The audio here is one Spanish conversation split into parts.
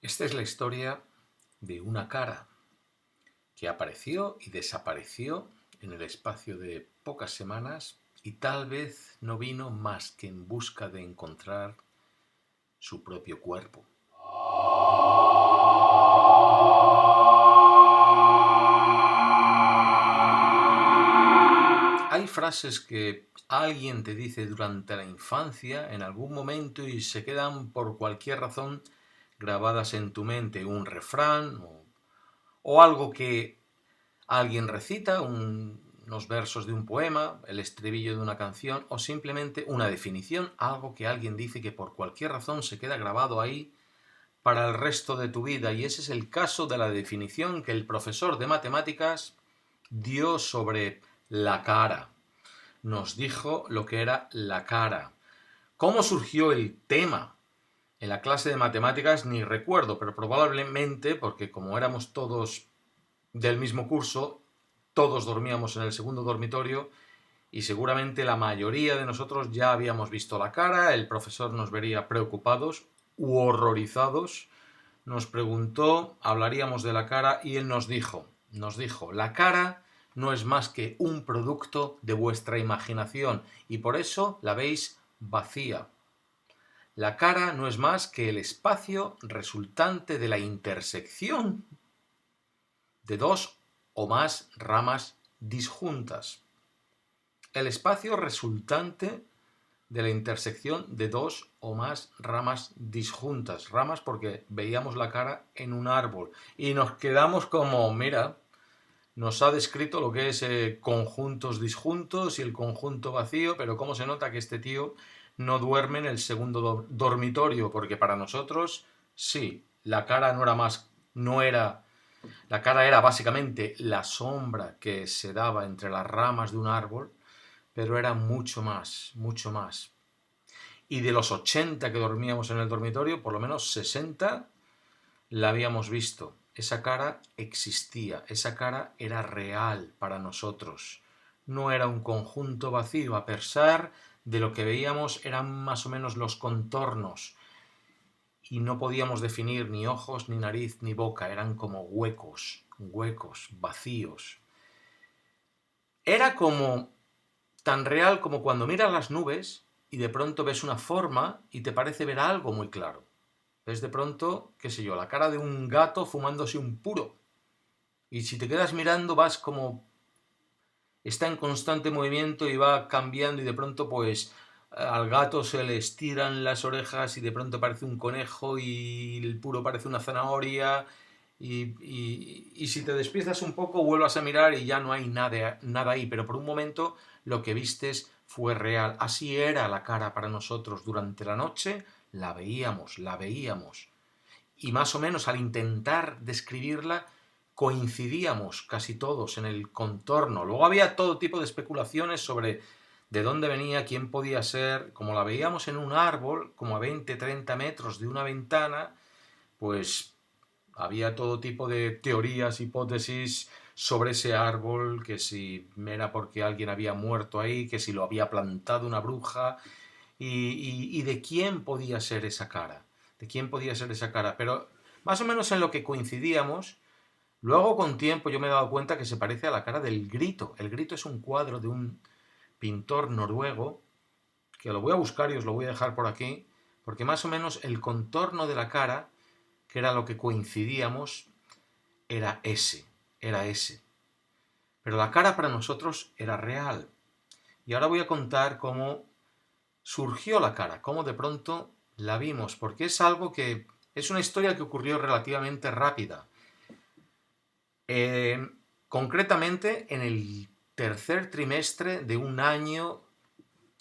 Esta es la historia de una cara que apareció y desapareció en el espacio de pocas semanas y tal vez no vino más que en busca de encontrar su propio cuerpo. Hay frases que alguien te dice durante la infancia, en algún momento, y se quedan por cualquier razón grabadas en tu mente. Un refrán o algo que alguien recita, unos versos de un poema, el estribillo de una canción o simplemente una definición, algo que alguien dice que por cualquier razón se queda grabado ahí para el resto de tu vida. Y ese es el caso de la definición que el profesor de matemáticas dio sobre la cara. Nos dijo lo que era la cara. ¿Cómo surgió el tema? En la clase de matemáticas ni recuerdo, pero probablemente porque como éramos todos del mismo curso, todos dormíamos en el segundo dormitorio y seguramente la mayoría de nosotros ya habíamos visto la cara, el profesor nos vería preocupados u horrorizados, nos preguntó, hablaríamos de la cara y él nos dijo, la cara no es más que un producto de vuestra imaginación y por eso la veis vacía. La cara no es más que el espacio resultante de la intersección de dos o más ramas disjuntas. El espacio resultante de la intersección de dos o más ramas disjuntas. Ramas porque veíamos la cara en un árbol y nos quedamos como, mira, nos ha descrito lo que es conjuntos disjuntos y el conjunto vacío, pero cómo se nota que este tío no duerme en el segundo dormitorio, porque para nosotros, sí, la cara la cara era básicamente la sombra que se daba entre las ramas de un árbol, pero era mucho más, mucho más. Y de los 80 que dormíamos en el dormitorio, por lo menos 60 la habíamos visto. Esa cara existía, esa cara era real para nosotros. No era un conjunto vacío, a pesar de lo que veíamos eran más o menos los contornos. Y no podíamos definir ni ojos, ni nariz, ni boca, eran como huecos, huecos, vacíos. Era como tan real como cuando miras las nubes y de pronto ves una forma y te parece ver algo muy claro. Ves de pronto, qué sé yo, la cara de un gato fumándose un puro. Y si te quedas mirando vas como está en constante movimiento y va cambiando y de pronto pues al gato se le estiran las orejas y de pronto parece un conejo y el puro parece una zanahoria y si te despistas un poco vuelvas a mirar y ya no hay nada, nada ahí, pero por un momento lo que vistes fue real. Así era la cara para nosotros durante la noche, la veíamos, la veíamos. Y más o menos al intentar describirla coincidíamos casi todos en el contorno. Luego había todo tipo de especulaciones sobre de dónde venía, quién podía ser. Como la veíamos en un árbol, como a 20, 30 metros de una ventana, pues había todo tipo de teorías, hipótesis sobre ese árbol, que si era porque alguien había muerto ahí, que si lo había plantado una bruja, y de quién podía ser esa cara, de quién podía ser esa cara, pero más o menos en lo que coincidíamos. Luego con tiempo yo me he dado cuenta que se parece a la cara del Grito. El Grito es un cuadro de un pintor noruego, que lo voy a buscar y os lo voy a dejar por aquí, porque más o menos el contorno de la cara, que era lo que coincidíamos, era ese, era ese. Pero la cara para nosotros era real. Y ahora voy a contar cómo surgió la cara, cómo de pronto la vimos, porque es algo que es una historia que ocurrió relativamente rápida. Eh, Concretamente en el tercer trimestre de un año,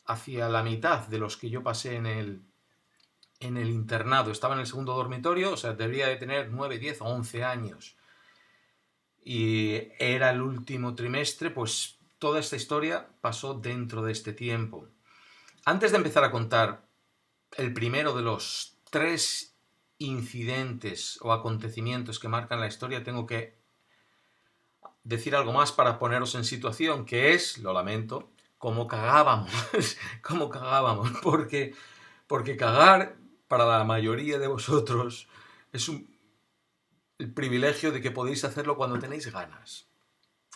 hacia la mitad de los que yo pasé en el internado. Estaba en el segundo dormitorio, o sea, debería de tener 9, 10 o 11 años. Y era el último trimestre, pues toda esta historia pasó dentro de este tiempo. Antes de empezar a contar el primero de los tres incidentes o acontecimientos que marcan la historia, tengo que decir algo más para poneros en situación, que es, lo lamento, cómo cagábamos, cómo cagábamos, porque cagar para la mayoría de vosotros el privilegio de que podéis hacerlo cuando tenéis ganas.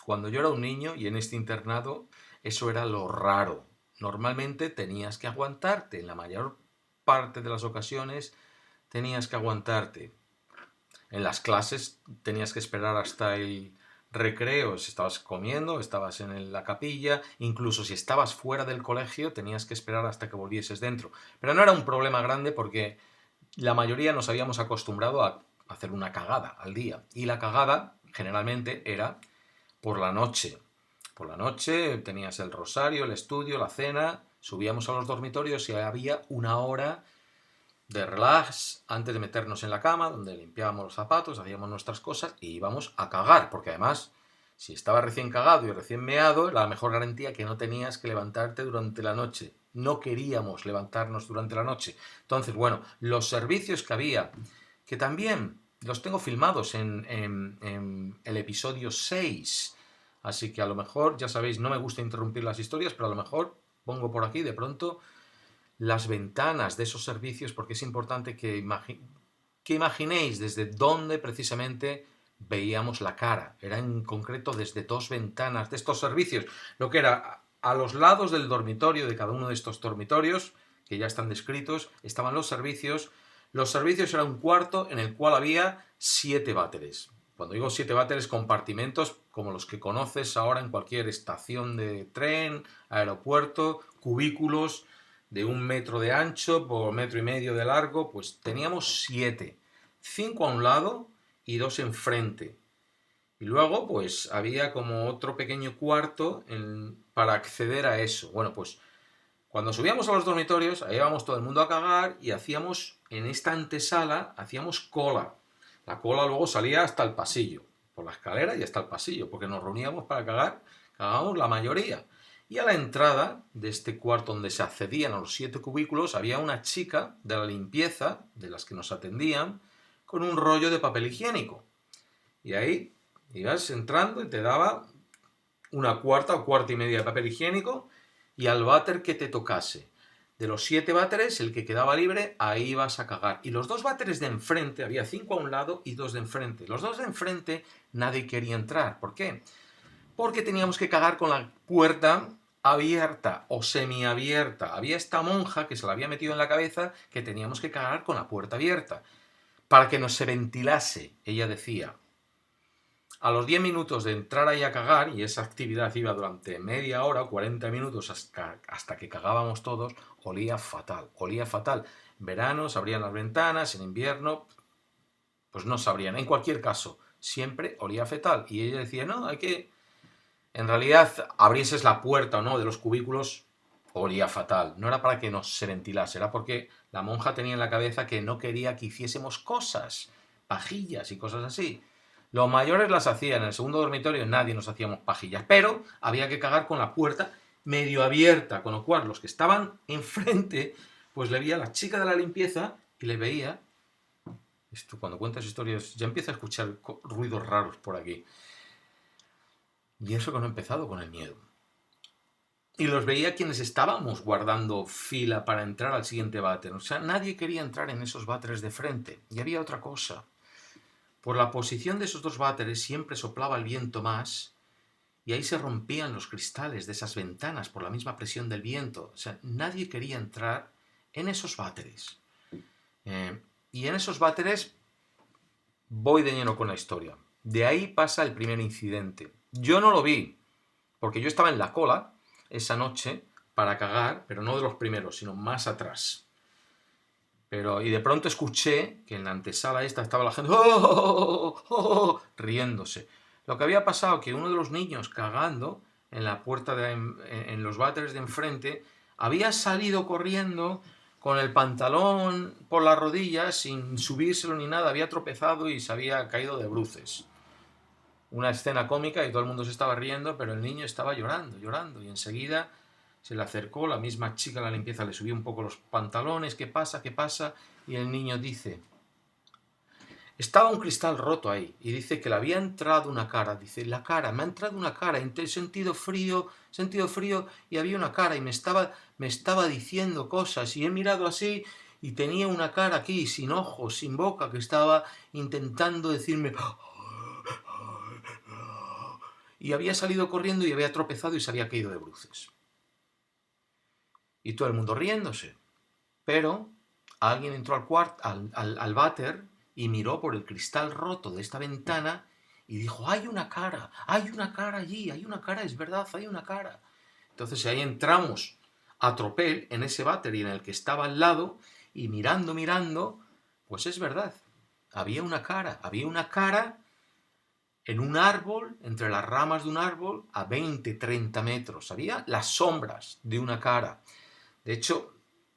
Cuando yo era un niño y en este internado, eso era lo raro. Normalmente tenías que aguantarte, en la mayor parte de las ocasiones tenías que aguantarte. En las clases tenías que esperar hasta el recreo, si estabas comiendo, estabas en la capilla, incluso si estabas fuera del colegio tenías que esperar hasta que volvieses dentro. Pero no era un problema grande porque la mayoría nos habíamos acostumbrado a hacer una cagada al día. Y la cagada generalmente era por la noche. Por la noche tenías el rosario, el estudio, la cena, subíamos a los dormitorios y había una hora de relax antes de meternos en la cama, donde limpiábamos los zapatos, hacíamos nuestras cosas y íbamos a cagar, porque además, si estabas recién cagado y recién meado, era la mejor garantía que no tenías que levantarte durante la noche. No queríamos levantarnos durante la noche. Entonces, bueno, los servicios que había, que también los tengo filmados en el episodio 6, así que a lo mejor, ya sabéis, no me gusta interrumpir las historias, pero a lo mejor pongo por aquí de pronto las ventanas de esos servicios, porque es importante que imaginéis desde dónde precisamente veíamos la cara. Era en concreto desde dos ventanas de estos servicios, lo que era a los lados del dormitorio, de cada uno de estos dormitorios, que ya están descritos, estaban los servicios. Los servicios era un cuarto en el cual había 7 váteres. Cuando digo 7 váteres, compartimentos como los que conoces ahora en cualquier estación de tren, aeropuerto, cubículos de 1 metro de ancho por 1,5 metros de largo, pues teníamos 7. 5 a un lado y 2 enfrente. Y luego, pues había como otro pequeño cuarto para acceder a eso. Bueno, pues cuando subíamos a los dormitorios, ahí íbamos todo el mundo a cagar y hacíamos, en esta antesala, hacíamos cola. La cola luego salía hasta el pasillo, por la escalera y hasta el pasillo, porque nos reuníamos para cagar, cagábamos la mayoría. Y a la entrada de este cuarto donde se accedían a los 7 cubículos había una chica de la limpieza, de las que nos atendían, con un rollo de papel higiénico. Y ahí ibas entrando y te daba una cuarta o cuarta y media de papel higiénico y al váter que te tocase. De los 7 váteres, el que quedaba libre, ahí ibas a cagar. Y los 2 váteres de enfrente, había 5 a un lado y 2 de enfrente. Los 2 de enfrente nadie quería entrar. ¿Por qué? Porque teníamos que cagar con la puerta abierta o semiabierta. Había esta monja que se la había metido en la cabeza que teníamos que cagar con la puerta abierta para que no se ventilase, ella decía. A los 10 minutos de entrar ahí a cagar, y esa actividad iba durante media hora o 40 minutos hasta que cagábamos todos, olía fatal, olía fatal. En verano se abrían las ventanas, en invierno pues no se abrían. En cualquier caso, siempre olía fatal. Y ella decía, no, hay que... En realidad, abrieses la puerta o no de los cubículos, olía fatal. No era para que no se ventilase, era porque la monja tenía en la cabeza que no quería que hiciésemos cosas, pajillas y cosas así. Los mayores las hacían, en el segundo dormitorio nadie nos hacíamos pajillas, pero había que cagar con la puerta medio abierta, con lo cual los que estaban enfrente, pues le veía a la chica de la limpieza y le veía... Esto, cuando cuentas historias, ya empieza a escuchar ruidos raros por aquí. Y eso que no he empezado con el miedo. Y los veía quienes estábamos guardando fila para entrar al siguiente váter. O sea, nadie quería entrar en esos váteres de frente. Y había otra cosa. Por la posición de esos 2 váteres siempre soplaba el viento más y ahí se rompían los cristales de esas ventanas por la misma presión del viento. O sea, nadie quería entrar en esos váteres. Y en esos váteres voy de lleno con la historia. De ahí pasa el primer incidente. Yo no lo vi, porque yo estaba en la cola esa noche para cagar, pero no de los primeros, sino más atrás. Y de pronto escuché que en la antesala esta estaba la gente riéndose. Lo que había pasado que uno de los niños cagando en la puerta en los váteres de enfrente había salido corriendo con el pantalón por las rodillas sin subírselo ni nada, había tropezado y se había caído de bruces. Una escena cómica y todo el mundo se estaba riendo, pero el niño estaba llorando, llorando, y enseguida se le acercó, la misma chica de la limpieza le subió un poco los pantalones, ¿qué pasa? ¿Qué pasa? Y el niño dice, estaba un cristal roto ahí, y dice que le había entrado una cara, dice, la cara, me ha entrado una cara, he sentido frío, y había una cara, y me estaba diciendo cosas, y he mirado así, y tenía una cara aquí, sin ojos, sin boca, que estaba intentando decirme... Y había salido corriendo y había tropezado y se había caído de bruces. Y todo el mundo riéndose. Pero alguien entró al váter y miró por el cristal roto de esta ventana y dijo, hay una cara allí, hay una cara, es verdad, hay una cara. Entonces ahí entramos a tropel en ese váter y en el que estaba al lado y mirando, pues es verdad, había una cara en un árbol, entre las ramas de un árbol, a 20, 30 metros. Había las sombras de una cara. De hecho,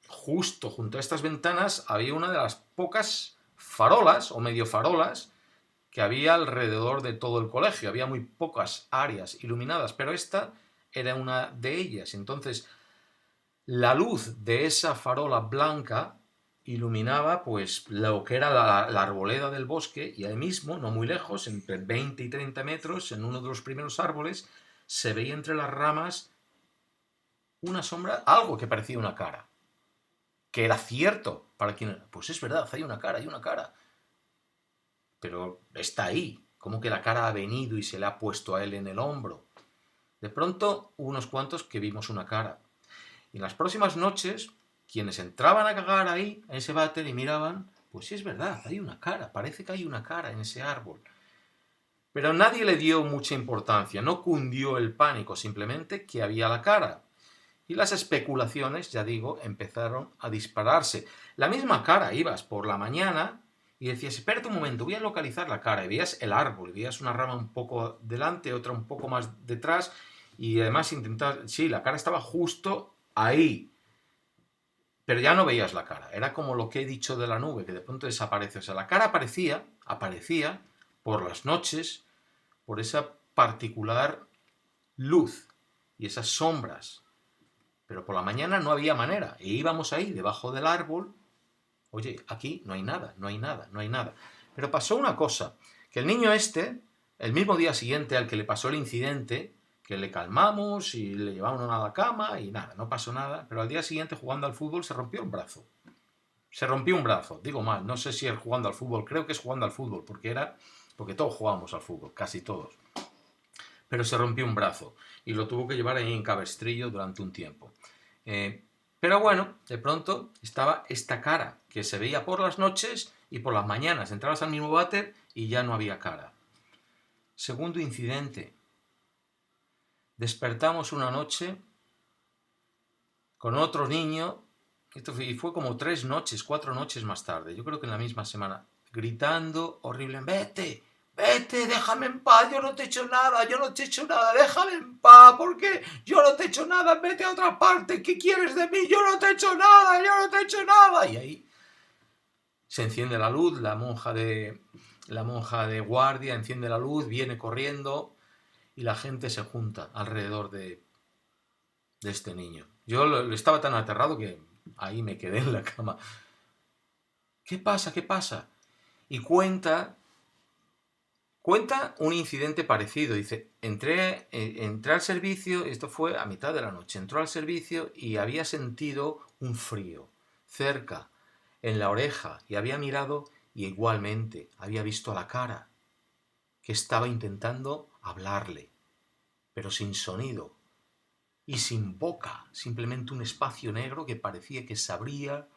justo junto a estas ventanas había una de las pocas farolas o medio farolas que había alrededor de todo el colegio. Había muy pocas áreas iluminadas, pero esta era una de ellas. Entonces, la luz de esa farola blanca iluminaba pues lo que era la arboleda del bosque, y ahí mismo, no muy lejos, entre 20 y 30 metros, en uno de los primeros árboles, se veía entre las ramas una sombra, algo que parecía una cara. Que era cierto para quien era. Pues es verdad, hay una cara. Pero está ahí. ¿Cómo que la cara ha venido y se le ha puesto a él en el hombro? De pronto, hubo unos cuantos que vimos una cara. Y en las próximas noches, quienes entraban a cagar ahí, a ese váter, y miraban, pues sí es verdad, hay una cara, parece que hay una cara en ese árbol. Pero nadie le dio mucha importancia, no cundió el pánico, simplemente que había la cara. Y las especulaciones, ya digo, empezaron a dispararse. La misma cara, ibas por la mañana y decías, espérate un momento, voy a localizar la cara. Y veías el árbol, veías una rama un poco delante, otra un poco más detrás, y además intentar, sí, la cara estaba justo ahí, pero ya no veías la cara. Era como lo que he dicho de la nube, que de pronto desaparece. O sea, la cara aparecía por las noches, por esa particular luz y esas sombras. Pero por la mañana no había manera. E íbamos ahí, debajo del árbol. Oye, aquí no hay nada. Pero pasó una cosa, que el niño este, el mismo día siguiente al que le pasó el incidente, que le calmamos y le llevamos a la cama y nada, no pasó nada, pero al día siguiente jugando al fútbol se rompió un brazo. Digo mal, no sé si es jugando al fútbol, creo que es jugando al fútbol, porque todos jugamos al fútbol, casi todos. Pero se rompió un brazo y lo tuvo que llevar ahí en cabestrillo durante un tiempo. Pero bueno, de pronto estaba esta cara que se veía por las noches y por las mañanas. Entrabas al mismo váter y ya no había cara. Segundo incidente. Despertamos una noche con otro niño, y fue como 3 noches, 4 noches más tarde, yo creo que en la misma semana, gritando horrible, vete, déjame en paz, yo no te he hecho nada, déjame en paz, porque yo no te he hecho nada, vete a otra parte, ¿qué quieres de mí? Yo no te he hecho nada. Y ahí se enciende la luz, la monja de guardia enciende la luz, viene corriendo y la gente se junta alrededor de este niño. Yo estaba tan aterrado que ahí me quedé en la cama. ¿Qué pasa? Y cuenta un incidente parecido. Dice, entré al servicio, esto fue a mitad de la noche, entró al servicio y había sentido un frío cerca, en la oreja, y había mirado y igualmente había visto a la cara, que estaba intentando hablarle, pero sin sonido y sin boca, simplemente un espacio negro que parecía que se abría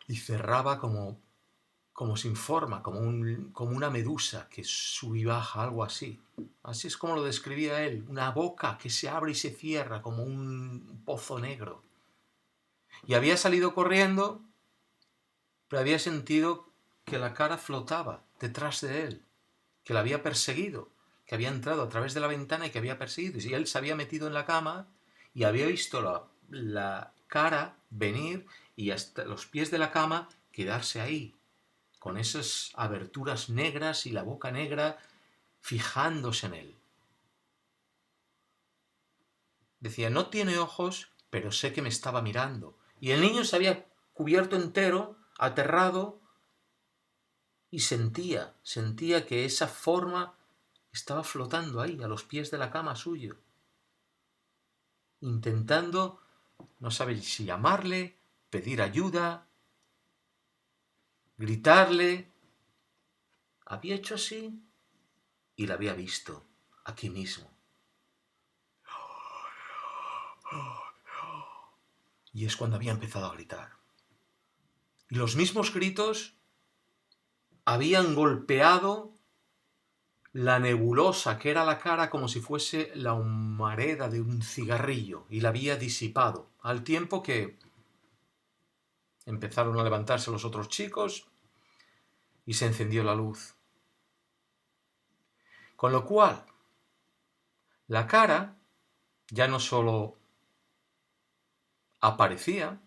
y cerraba como sin forma, como una medusa que sube y baja, algo así. Así es como lo describía él, una boca que se abre y se cierra como un pozo negro. Y había salido corriendo, pero había sentido que la cara flotaba detrás de él, que la había perseguido, que había entrado a través de la ventana y que había perseguido. Y él se había metido en la cama y había visto la cara venir y hasta los pies de la cama quedarse ahí, con esas aberturas negras y la boca negra fijándose en él. Decía, no tiene ojos, pero sé que me estaba mirando. Y el niño se había cubierto entero, aterrado, y sentía que esa forma estaba flotando ahí, a los pies de la cama suyo, intentando No sabe si llamarle, pedir ayuda, gritarle. Había hecho así y la había visto aquí mismo. Y es cuando había empezado a gritar. Y los mismos gritos habían golpeado la nebulosa que era la cara como si fuese la humareda de un cigarrillo y la había disipado, al tiempo que empezaron a levantarse los otros chicos y se encendió la luz. Con lo cual, la cara ya no solo aparecía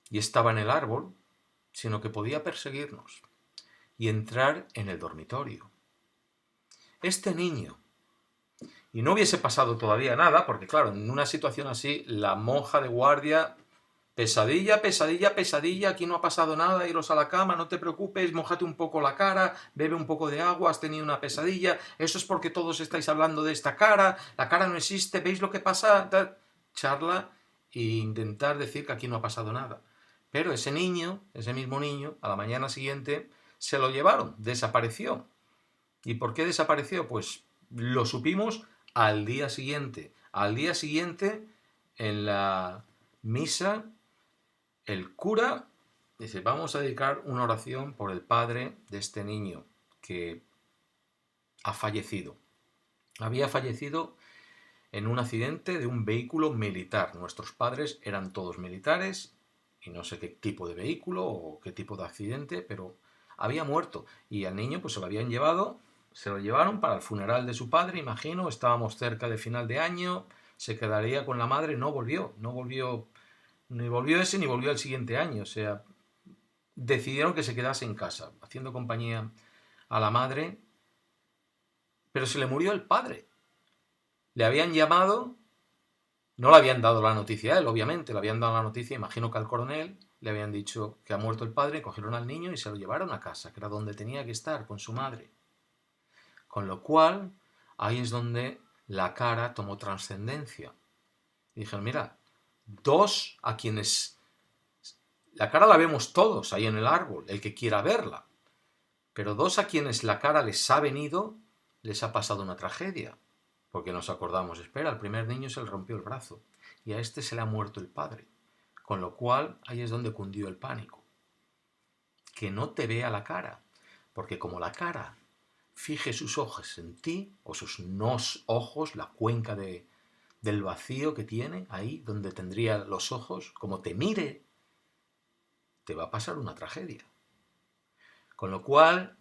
y estaba en el árbol, sino que podía perseguirnos y entrar en el dormitorio. Este niño, y no hubiese pasado todavía nada, porque claro, en una situación así, la monja de guardia, pesadilla, pesadilla, pesadilla, aquí no ha pasado nada, iros a la cama, no te preocupes, mójate un poco la cara, bebe un poco de agua, has tenido una pesadilla, eso es porque todos estáis hablando de esta cara, la cara no existe, ¿veis lo que pasa? Charla e intentar decir que aquí no ha pasado nada. Pero ese niño, ese mismo niño, a la mañana siguiente, se lo llevaron, desapareció. ¿Y por qué desapareció? Pues lo supimos al día siguiente. Al día siguiente, en la misa, el cura dice, vamos a dedicar una oración por el padre de este niño que ha fallecido. Había fallecido en un accidente de un vehículo militar. Nuestros padres eran todos militares y no sé qué tipo de vehículo o qué tipo de accidente, pero había muerto. Y al niño pues se lo habían llevado, se lo llevaron para el funeral de su padre, imagino, estábamos cerca de final de año, se quedaría con la madre, no volvió, ni volvió ese ni volvió el siguiente año, o sea, decidieron que se quedase en casa, haciendo compañía a la madre, pero se le murió el padre. Le habían llamado, no le habían dado la noticia a él, obviamente, le habían dado la noticia, imagino que al coronel, le habían dicho que ha muerto el padre, cogieron al niño y se lo llevaron a casa, que era donde tenía que estar, con su madre. Con lo cual, ahí es donde la cara tomó trascendencia. Y dijeron, mira, dos a quienes... La cara la vemos todos ahí en el árbol, el que quiera verla. Pero dos a quienes la cara les ha venido, les ha pasado una tragedia. Porque nos acordamos, espera, al primer niño se le rompió el brazo y a este se le ha muerto el padre. Con lo cual, ahí es donde cundió el pánico. Que no te vea la cara, porque como la cara fije sus ojos en ti, o sus ojos, la cuenca del vacío que tiene, ahí donde tendría los ojos, como te mire, te va a pasar una tragedia. Con lo cual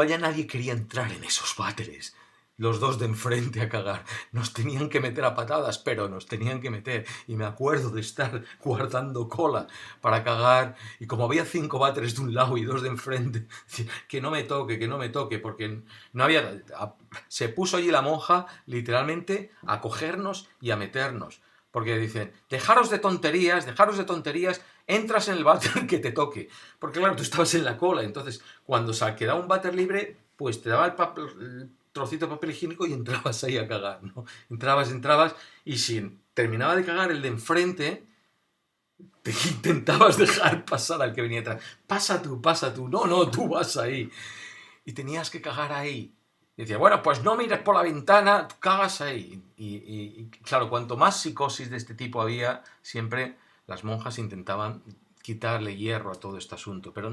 ya nadie quería entrar en esos váteres. Los dos de enfrente a cagar. Nos tenían que meter a patadas, pero nos tenían que meter. Y me acuerdo de estar guardando cola para cagar. Y como había 5 váteres de un lado y 2 de enfrente, que no me toque, porque no había... Se puso allí la monja literalmente a cogernos y a meternos. Porque dicen, dejaros de tonterías, entras en el váter que te toque. Porque claro, tú estabas en la cola, entonces cuando se quedaba un váter libre, pues te daba el trocito de papel higiénico y entrabas ahí a cagar, ¿no? Entrabas, y si terminaba de cagar el de enfrente, te intentabas dejar pasar al que venía atrás. Pasa tú, no, tú vas ahí. Y tenías que cagar ahí. Y decía, bueno, pues no mires por la ventana, tú cagas ahí. Y claro, cuanto más psicosis de este tipo había, siempre las monjas intentaban quitarle hierro a todo este asunto. Pero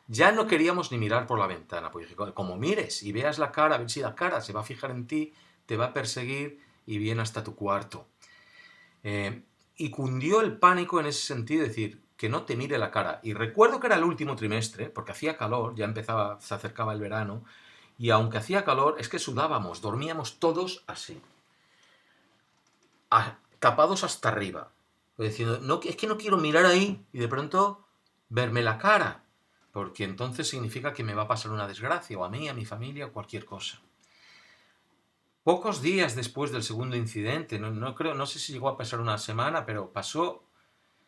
ya no queríamos ni mirar por la ventana, porque como mires y veas la cara, a ver si la cara se va a fijar en ti, te va a perseguir y viene hasta tu cuarto. Y cundió el pánico en ese sentido, es decir, que no te mire la cara. Y recuerdo que era el último trimestre, porque hacía calor, se acercaba el verano, y aunque hacía calor, es que sudábamos, dormíamos todos así, tapados hasta arriba. Diciendo, no, es que no quiero mirar ahí y de pronto verme la cara, porque entonces significa que me va a pasar una desgracia, o a mí, a mi familia, o cualquier cosa. Pocos días después del segundo incidente, no sé si llegó a pasar una semana, pero pasó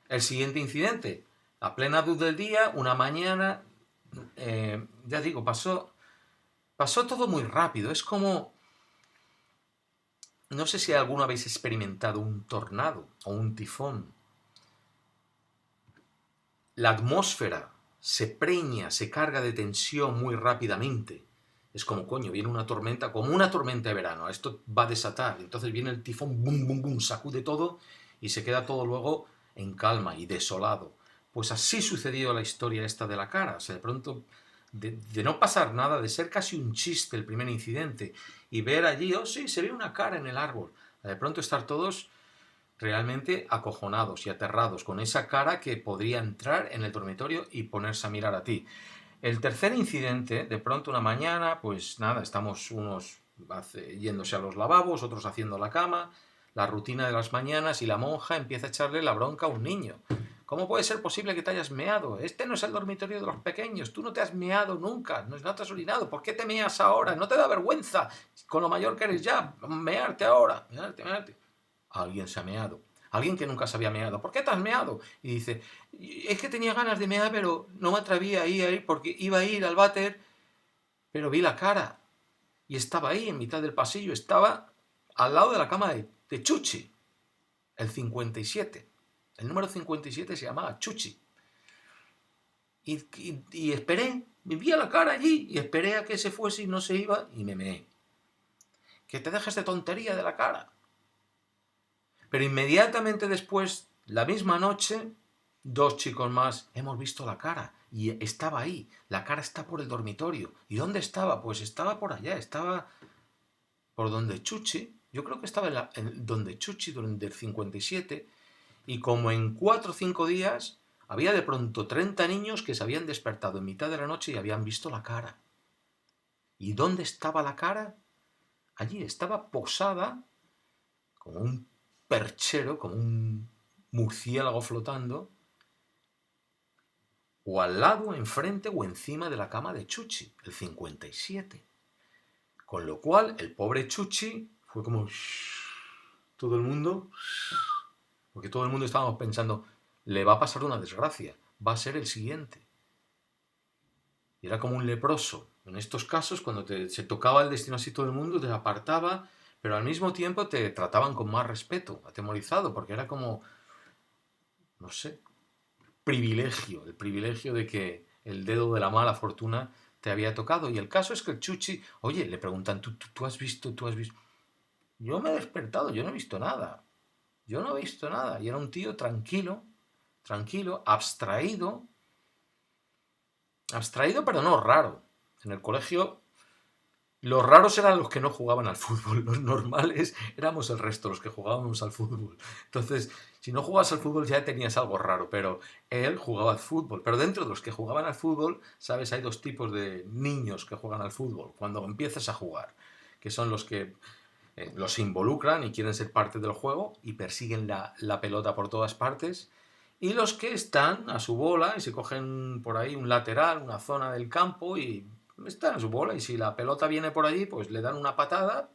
el siguiente incidente. A plena luz del día, una mañana, ya digo, pasó todo muy rápido. Es como no sé si alguna habéis experimentado un tornado o un tifón. La atmósfera se preña, se carga de tensión muy rápidamente. Es como, coño, viene una tormenta, como una tormenta de verano. Esto va a desatar. Entonces viene el tifón, bum, bum, bum, sacude todo y se queda todo luego en calma y desolado. Pues así sucedió la historia esta de la cara. O sea, de pronto, de no pasar nada, de ser casi un chiste el primer incidente y ver allí, oh sí, se ve una cara en el árbol. De pronto estar todos realmente acojonados y aterrados, con esa cara que podría entrar en el dormitorio y ponerse a mirar a ti. El tercer incidente, de pronto una mañana, pues nada, estamos unos yéndose a los lavabos, otros haciendo la cama, la rutina de las mañanas, y la monja empieza a echarle la bronca a un niño. ¿Cómo puede ser posible que te hayas meado? Este no es el dormitorio de los pequeños, tú no te has meado nunca, no te has orinado, ¿por qué te meas ahora? ¿No te da vergüenza? Con lo mayor que eres ya, mearte ahora, mearte. Alguien se ha meado. Alguien que nunca se había meado. ¿Por qué te has meado? Y dice, es que tenía ganas de mear, pero no me atrevía a ir porque iba a ir al váter, pero vi la cara. Y estaba ahí, en mitad del pasillo. Estaba al lado de la cama de Chuchi, el 57. El número 57 se llamaba Chuchi. Y esperé, me vi a la cara allí y esperé a que se fuese y no se iba y me meé. Que te dejes de tontería de la cara. Pero inmediatamente después, la misma noche, dos chicos más hemos visto la cara y estaba ahí. La cara está por el dormitorio. ¿Y dónde estaba? Pues estaba por allá, estaba por donde Chuchi. Yo creo que estaba en donde Chuchi, donde el 57. Y como en 4 o 5 días había de pronto 30 niños que se habían despertado en mitad de la noche y habían visto la cara. ¿Y dónde estaba la cara? Allí estaba posada como un perchero, como un murciélago flotando, o al lado, enfrente o encima de la cama de Chuchi, el 57. Con lo cual, el pobre Chuchi fue como... todo el mundo... porque todo el mundo estábamos pensando, le va a pasar una desgracia, va a ser el siguiente. Y era como un leproso. En estos casos, cuando se tocaba el destino así todo el mundo, te apartaba, pero al mismo tiempo te trataban con más respeto, atemorizado, porque era como, no sé, privilegio, el privilegio de que el dedo de la mala fortuna te había tocado. Y el caso es que el Chuchi, oye, le preguntan, ¿tú has visto? ¿Tú has visto? Yo me he despertado, yo no he visto nada. Yo no he visto nada. Y era un tío tranquilo, tranquilo, abstraído, pero no raro. En el colegio los raros eran los que no jugaban al fútbol, los normales éramos el resto, los que jugábamos al fútbol. Entonces, si no jugabas al fútbol ya tenías algo raro, pero él jugaba al fútbol. Pero dentro de los que jugaban al fútbol, sabes, hay dos tipos de niños que juegan al fútbol. Cuando empiezas a jugar, que son los que los involucran y quieren ser parte del juego y persiguen la pelota por todas partes. Y los que están a su bola y se cogen por ahí un lateral, una zona del campo y están a su bola. Y si la pelota viene por allí, pues le dan una patada.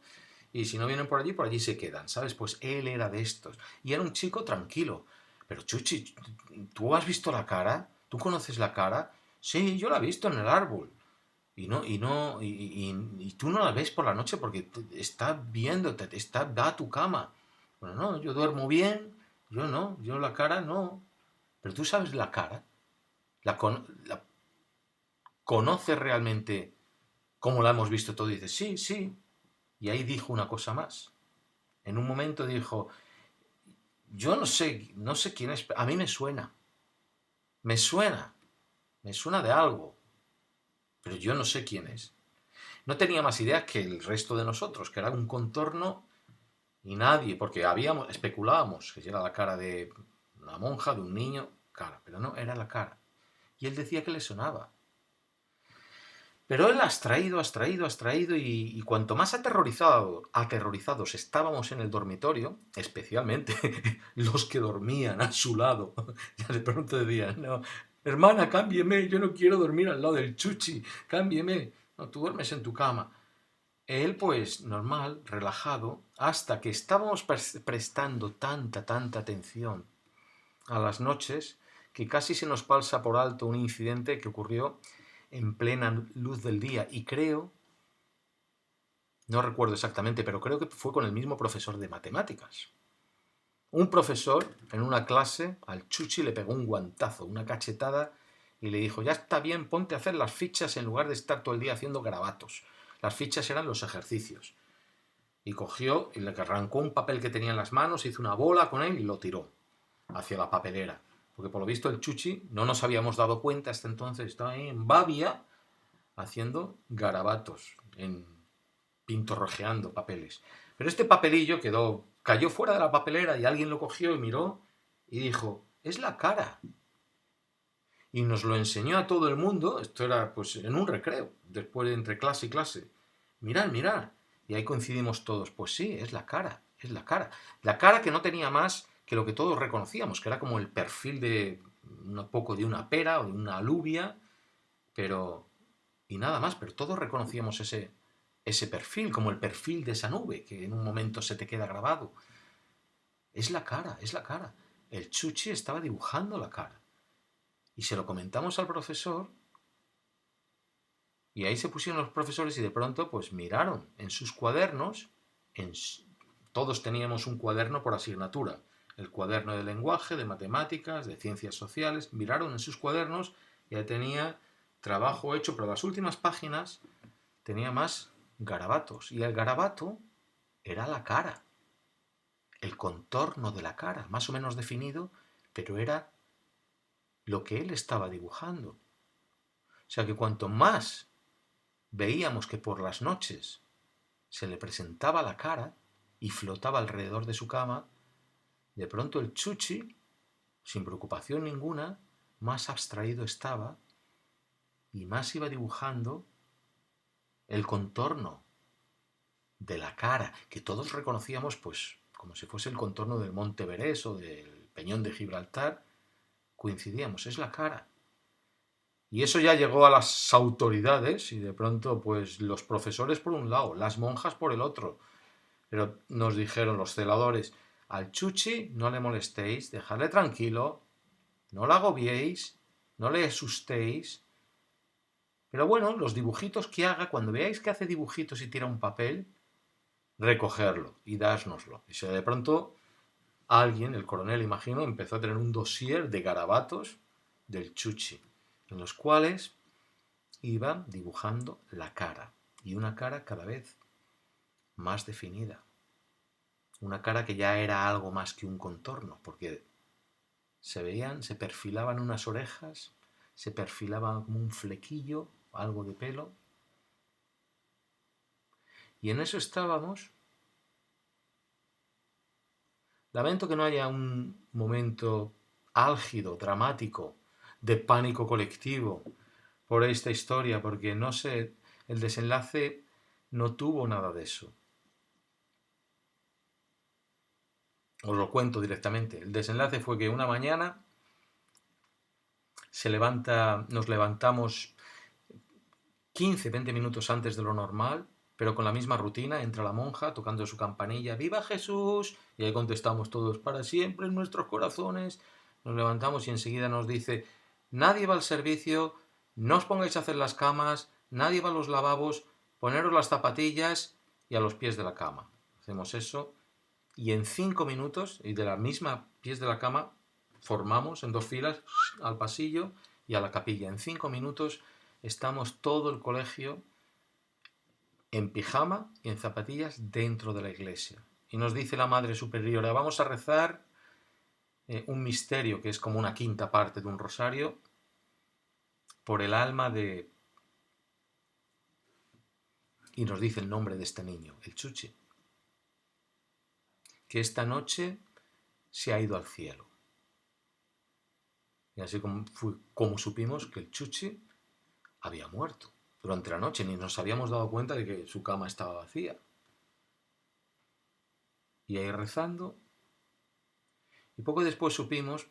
Y si no vienen por allí se quedan, ¿sabes? Pues él era de estos. Y era un chico tranquilo. Pero Chuchi, ¿tú has visto la cara? ¿Tú conoces la cara? Sí, yo la he visto en el árbol. Y tú no la ves por la noche porque está viéndote, va a tu cama. Bueno, no, yo duermo bien, yo no, yo la cara no. Pero tú sabes la cara, la conoces realmente cómo la hemos visto todo y dices, sí, sí. Y ahí dijo una cosa más. En un momento dijo, yo no sé quién es, a mí me suena, me suena de algo, pero yo no sé quién es. No tenía más idea que el resto de nosotros, que era un contorno y nadie, porque especulábamos que era la cara de una monja, de un niño, cara, pero no, era la cara. Y él decía que le sonaba. Pero él has traído, y cuanto más aterrorizados estábamos en el dormitorio, especialmente los que dormían a su lado, ya de pronto decían, no, hermana, cámbieme, yo no quiero dormir al lado del Chuchi, cámbieme, no, tú duermes en tu cama. Él, pues, normal, relajado, hasta que estábamos prestando tanta atención a las noches, que casi se nos pasa por alto un incidente que ocurrió en plena luz del día. Y creo No recuerdo exactamente, pero creo que fue con el mismo profesor de matemáticas. Un profesor en una clase al Chuchi le pegó un guantazo, una cachetada, y le dijo, ya está bien, ponte a hacer las fichas en lugar de estar todo el día haciendo garabatos. Las fichas eran los ejercicios. Y cogió y le arrancó un papel que tenía en las manos, hizo una bola con él y lo tiró hacia la papelera. Porque por lo visto el Chuchi, no nos habíamos dado cuenta hasta entonces, estaba ahí en Babia haciendo garabatos, pintorrojeando papeles. Pero este papelillo cayó fuera de la papelera y alguien lo cogió y miró y dijo, es la cara. Y nos lo enseñó a todo el mundo, esto era pues en un recreo, después de entre clase y clase. Mirad, mirad. Y ahí coincidimos todos, pues sí, es la cara, es la cara. La cara que no tenía más que lo que todos reconocíamos, que era como el perfil de un poco de una pera o de una alubia, pero y nada más, pero todos reconocíamos ese perfil, como el perfil de esa nube, que en un momento se te queda grabado. Es la cara, es la cara. El Chuchi estaba dibujando la cara. Y se lo comentamos al profesor, y ahí se pusieron los profesores y de pronto pues miraron en sus cuadernos, todos teníamos un cuaderno por asignatura, el cuaderno de lenguaje, de matemáticas, de ciencias sociales, miraron en sus cuadernos y ya tenía trabajo hecho, pero las últimas páginas tenía más garabatos. Y el garabato era la cara, el contorno de la cara, más o menos definido, pero era lo que él estaba dibujando. O sea que cuanto más veíamos que por las noches se le presentaba la cara y flotaba alrededor de su cama, de pronto el Chuchi, sin preocupación ninguna, más abstraído estaba y más iba dibujando el contorno de la cara, que todos reconocíamos pues como si fuese el contorno del Monte Everest o del Peñón de Gibraltar, coincidíamos, es la cara. Y eso ya llegó a las autoridades y de pronto pues los profesores por un lado, las monjas por el otro. Pero nos dijeron los celadores, al Chuchi no le molestéis, dejadle tranquilo, no la agobiéis, no le asustéis. Pero bueno, los dibujitos que haga, cuando veáis que hace dibujitos y tira un papel, recogerlo y dásnoslo. Y si de pronto alguien, el coronel imagino, empezó a tener un dossier de garabatos del Chuchi, en los cuales iba dibujando la cara, y una cara cada vez más definida. Una cara que ya era algo más que un contorno, porque se perfilaban unas orejas, se perfilaban como un flequillo, algo de pelo, y en eso estábamos. Lamento que no haya un momento álgido, dramático, de pánico colectivo por esta historia, porque no sé, el desenlace no tuvo nada de eso. Os lo cuento directamente. El desenlace fue que una mañana nos levantamos 15, 20 minutos antes de lo normal, pero con la misma rutina. Entra la monja tocando su campanilla, ¡Viva Jesús! Y ahí contestamos todos, para siempre en nuestros corazones. Nos levantamos y enseguida nos dice, nadie va al servicio, no os pongáis a hacer las camas, nadie va a los lavabos, poneros las zapatillas y a los pies de la cama. Hacemos eso y en 5 minutos, y de la misma pies de la cama, formamos en 2 filas al pasillo y a la capilla. En 5 minutos estamos todo el colegio en pijama y en zapatillas dentro de la iglesia. Y nos dice la Madre Superiora, vamos a rezar un misterio que es como una quinta parte de un rosario por el alma de... Y nos dice el nombre de este niño, el Chuchi, que esta noche se ha ido al cielo. Y así como supimos que el Chuchi había muerto durante la noche, ni nos habíamos dado cuenta de que su cama estaba vacía. Y ahí rezando, y poco después supimos,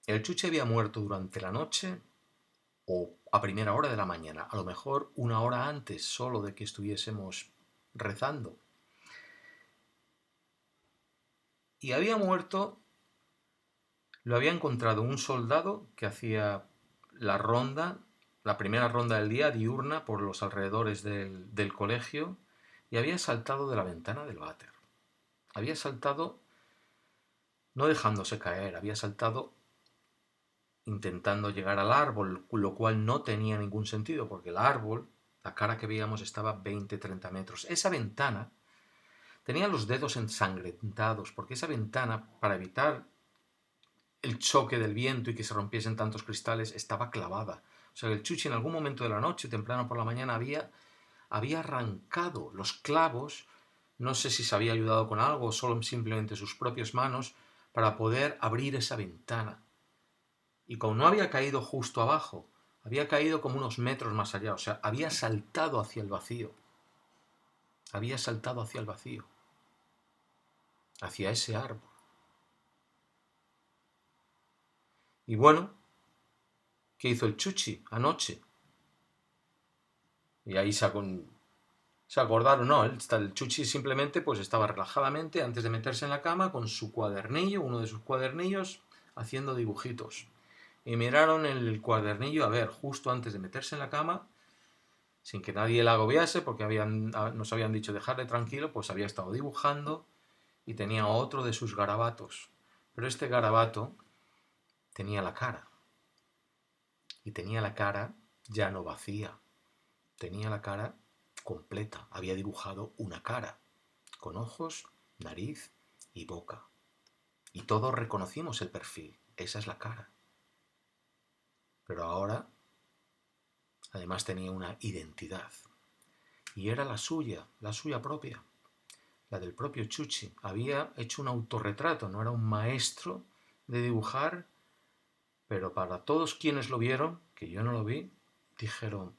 el Chuchi había muerto durante la noche o a primera hora de la mañana, a lo mejor una hora antes solo de que estuviésemos rezando. Y había muerto, lo había encontrado un soldado que hacía la ronda la primera ronda del día, diurna, por los alrededores del colegio, y había saltado de la ventana del váter. Había saltado no dejándose caer, había saltado intentando llegar al árbol, lo cual no tenía ningún sentido, porque el árbol, la cara que veíamos, estaba a 20-30 metros. Esa ventana tenía los dedos ensangrentados, porque esa ventana, para evitar el choque del viento y que se rompiesen tantos cristales, estaba clavada. O sea, el Chuchi en algún momento de la noche, temprano por la mañana, había arrancado los clavos, no sé si se había ayudado con algo o solo simplemente sus propias manos, para poder abrir esa ventana. Y como no había caído justo abajo, había caído como unos metros más allá, o sea, había saltado hacia el vacío. Había saltado hacia el vacío, hacia ese árbol. Y bueno, ¿qué hizo el Chuchi anoche? Y ahí se acordaron, no, el Chuchi simplemente pues estaba relajadamente antes de meterse en la cama con su cuadernillo, uno de sus cuadernillos, haciendo dibujitos. Y miraron el cuadernillo, a ver, justo antes de meterse en la cama, sin que nadie la agobiase, porque nos habían dicho dejarle tranquilo, pues había estado dibujando y tenía otro de sus garabatos. Pero este garabato tenía la cara. Y tenía la cara ya no vacía, tenía la cara completa. Había dibujado una cara, con ojos, nariz y boca. Y todos reconocimos el perfil. Esa es la cara. Pero ahora, además, tenía una identidad. Y era la suya propia, la del propio Chuchi. Había hecho un autorretrato, no era un maestro de dibujar, pero para todos quienes lo vieron, que yo no lo vi, dijeron,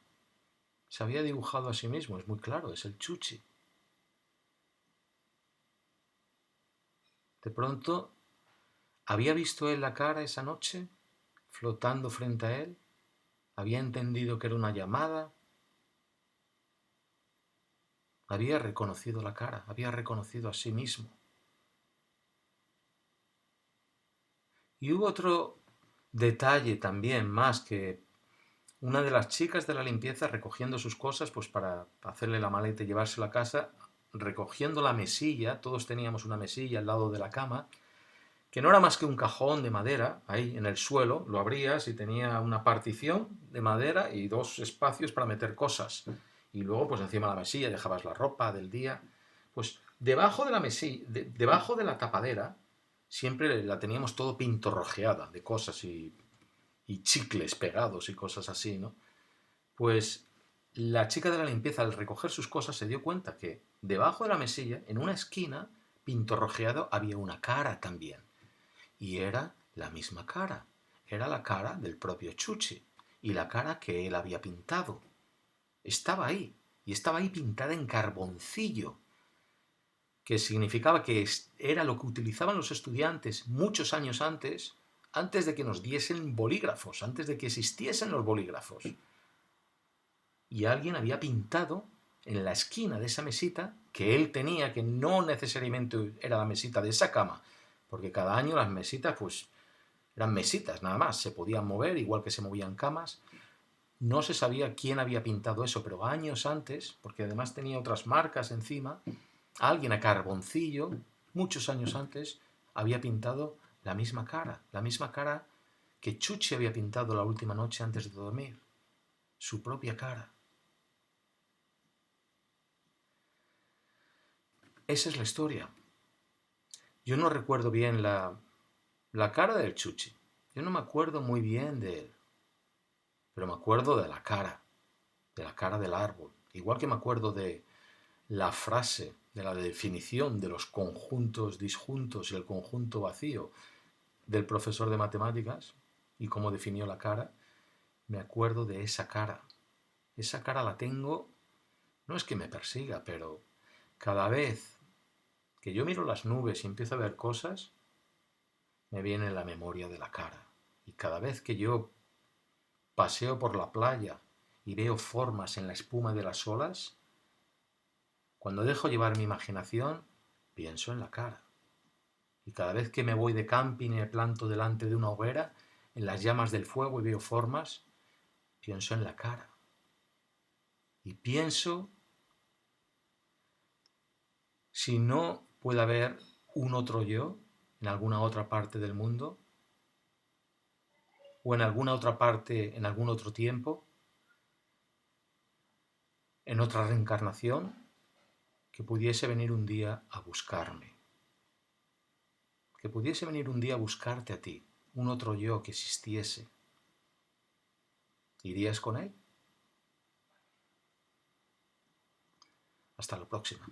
se había dibujado a sí mismo, es muy claro, es el Chuchi. De pronto, ¿había visto él la cara esa noche, flotando frente a él? ¿Había entendido que era una llamada? Había reconocido la cara, había reconocido a sí mismo. Y hubo otro detalle también más, que una de las chicas de la limpieza recogiendo sus cosas, pues para hacerle la maleta y llevársela a casa, recogiendo la mesilla, todos teníamos una mesilla al lado de la cama, que no era más que un cajón de madera, ahí en el suelo, lo abrías y tenía una partición de madera y dos espacios para meter cosas. Y luego, pues encima de la mesilla dejabas la ropa del día. Pues debajo de la mesilla, debajo de la tapadera, siempre la teníamos todo pintorrojeada de cosas y chicles pegados y cosas así, ¿no? Pues la chica de la limpieza, al recoger sus cosas, se dio cuenta que debajo de la mesilla, en una esquina, pintorrojeado, había una cara también. Y era la misma cara. Era la cara del propio Chuchi. Y la cara que él había pintado. Estaba ahí. Y estaba ahí pintada en carboncillo. Que significaba que era lo que utilizaban los estudiantes muchos años antes de que nos diesen bolígrafos, antes de que existiesen los bolígrafos. Y alguien había pintado en la esquina de esa mesita que él tenía, que no necesariamente era la mesita de esa cama, porque cada año las mesitas pues eran mesitas nada más, se podían mover igual que se movían camas. No se sabía quién había pintado eso, pero años antes, porque además tenía otras marcas encima, alguien a carboncillo, muchos años antes, había pintado la misma cara que Chuchi había pintado la última noche antes de dormir, su propia cara. Esa es la historia. Yo no recuerdo bien la cara del Chuchi. Yo no me acuerdo muy bien de él. Pero me acuerdo de la cara del árbol. Igual que me acuerdo de la frase, de la definición de los conjuntos disjuntos y el conjunto vacío del profesor de matemáticas y cómo definió la cara, me acuerdo de esa cara. Esa cara la tengo, no es que me persiga, pero cada vez que yo miro las nubes y empiezo a ver cosas, me viene la memoria de la cara. Y cada vez que yo paseo por la playa y veo formas en la espuma de las olas, cuando dejo llevar mi imaginación, pienso en la cara. Y cada vez que me voy de camping y me planto delante de una hoguera, en las llamas del fuego y veo formas, pienso en la cara. Y pienso si no puede haber un otro yo en alguna otra parte del mundo o en alguna otra parte, en algún otro tiempo, en otra reencarnación, que pudiese venir un día a buscarme. Que pudiese venir un día a buscarte a ti, un otro yo que existiese. ¿Irías con él? Hasta la próxima.